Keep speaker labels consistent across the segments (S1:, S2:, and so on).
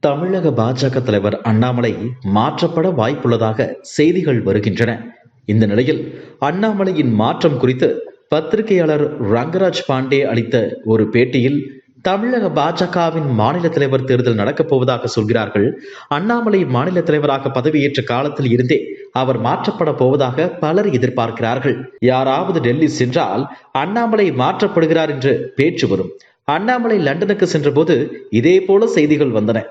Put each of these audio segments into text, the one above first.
S1: தமிழக பாஜக தலைவர் அண்ணாமலை மாற்றப்பட வாய்ப்புள்ளதாக செய்திகள் வருகின்றன. இந்த நிலையில் அண்ணாமலையின் மாற்றம் குறித்து பத்திரிகையாளர் ரங்கராஜ் பாண்டே அளித்த ஒரு பேட்டியில் தமிழக பாஜகவின் மாநில தலைவர் தேர்தல் நடக்கப் போவதாக சொல்கிறார்கள். அண்ணாமலை மாநில தலைவராக பதவியேற்ற காலத்தில் இருந்தே அவர் மாற்றப்பட போவதாக பலர் எதிர்பார்க்கிறார்கள். யாராவது டெல்லி சென்றால் அண்ணாமலை மாற்றப்படுகிறார் என்று பேச்சு வரும். அண்ணாமலை லண்டனுக்கு சென்ற போது இதே போல செய்திகள் வந்தன.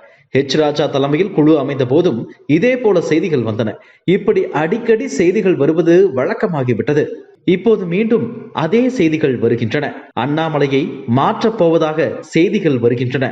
S1: ராஜா தலைமையில் குழு அமைந்த போதும் இதே போல செய்திகள் வந்தன. இப்படி அடிக்கடி செய்திகள் வருவது வழக்கமாகிவிட்டது. இப்போது மீண்டும் அதே செய்திகள் வருகின்றன. அண்ணாமலையை மாற்றப் போவதாக செய்திகள் வருகின்றன.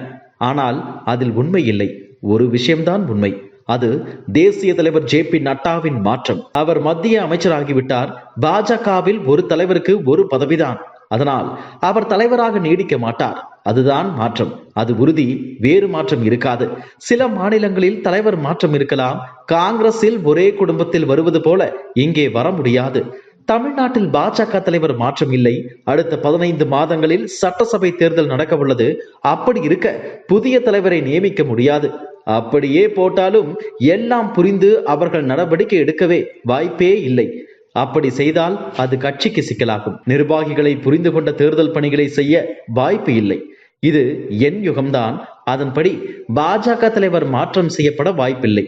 S1: ஆனால் அதில் உண்மை இல்லை. ஒரு விஷயம்தான் உண்மை. அது தேசிய தலைவர் JP நட்டாவின் மாற்றம். அவர் மத்திய அமைச்சராகிவிட்டார். பாஜகவில் ஒரு தலைவருக்கு ஒரு பதவிதான். அதனால் அவர் தலைவராக நீடிக்க மாட்டார். அதுதான் மாற்றம். அது உறுதி. வேறு மாற்றம் இருக்காது. சில மாநிலங்களில் தலைவர் மாற்றம் இருக்கலாம். காங்கிரஸில் ஒரே குடும்பத்தில் வருவது போல இங்கே வர முடியாது. தமிழ்நாட்டில் பாஜக தலைவர் மாற்றம் இல்லை. அடுத்த 15 மாதங்களில் சட்டசபை தேர்தல் நடக்க உள்ளது. அப்படி இருக்க புதிய தலைவரை நியமிக்க முடியாது. அப்படியே போட்டாலும் எல்லாம் புரிந்து அவர்கள் நடவடிக்கை எடுக்கவே வாய்ப்பே இல்லை. அப்படி செய்தால் அது கட்சிக்கு சிக்கலாகும். நிர்வாகிகளை புரிந்து கொண்ட தேர்தல் பணிகளை செய்ய வாய்ப்பு இல்லை. இது என் யுகம்தான். அதன்படி பாஜக தலைவர் மாற்றம் செய்யப்பட வாய்ப்பில்லை.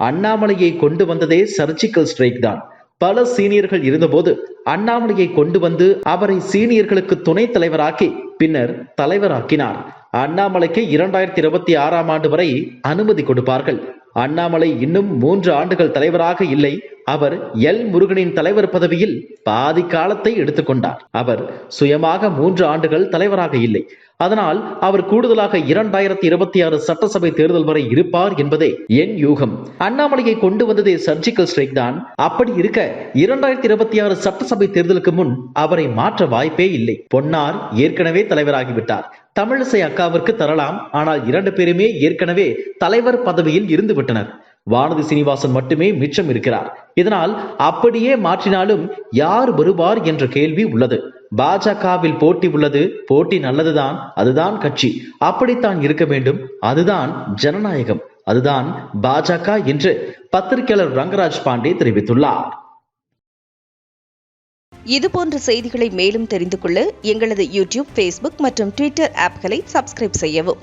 S1: அண்ணாமலையை கொண்டு வந்ததே சர்ஜிக்கல் ஸ்ட்ரைக் தான். பல சீனியர்கள் இருந்தபோது அண்ணாமலையை கொண்டு வந்து அவரை சீனியர்களுக்கு துணை தலைவராக்கி பின்னர் தலைவராக்கினார். அண்ணாமலைக்கு 2026 ஆண்டு வரை அனுமதி கொடுப்பார்கள். அண்ணாமலை இன்னும் 3 ஆண்டுகள் தலைவராக இல்லை. அவர் முருகனின் தலைவர் பதவியில் பாதி காலத்தை எடுத்துக்கொண்டார். அவர் சுயமாக 3 ஆண்டுகள் தலைவராக இல்லை. அதனால் அவர் கூடுதலாக 2026 சட்டசபை தேர்தல் வரை இருப்பார் என்பதே என் யூகம். அண்ணாமலையை கொண்டு வந்ததே சர்ஜிக்கல் ஸ்ட்ரைக் தான். அப்படி இருக்க 2026 சட்டசபை தேர்தலுக்கு முன் அவரை மாற்ற வாய்ப்பே இல்லை. பொன்னார் ஏற்கனவே தலைவராகிவிட்டார். தமிழிசை அக்காவிற்கு தரலாம். ஆனால் 2 பேருமே ஏற்கனவே தலைவர் பதவியில் இருந்து விட்டனர். வானதி சீனிவாசன் மட்டுமே மிச்சம் இருக்கிறார். இதனால் அப்படியே மாற்றினாலும் யார் வருவார் என்ற கேள்வி உள்ளது. பாஜகவில் போட்டி உள்ளது. போட்டி நல்லதுதான். அதுதான் கட்சி. அப்படித்தான் இருக்க வேண்டும். அதுதான் ஜனநாயகம். அதுதான் பாஜக என்று பத்திரிகையாளர் ரங்கராஜ் பாண்டே தெரிவித்துள்ளார்.
S2: இதுபோன்ற செய்திகளை மேலும் தெரிந்து கொள்ள எங்களது யூடியூப், Facebook மற்றும் Twitter ஆப்களை சப்ஸ்கிரைப் செய்யவும்.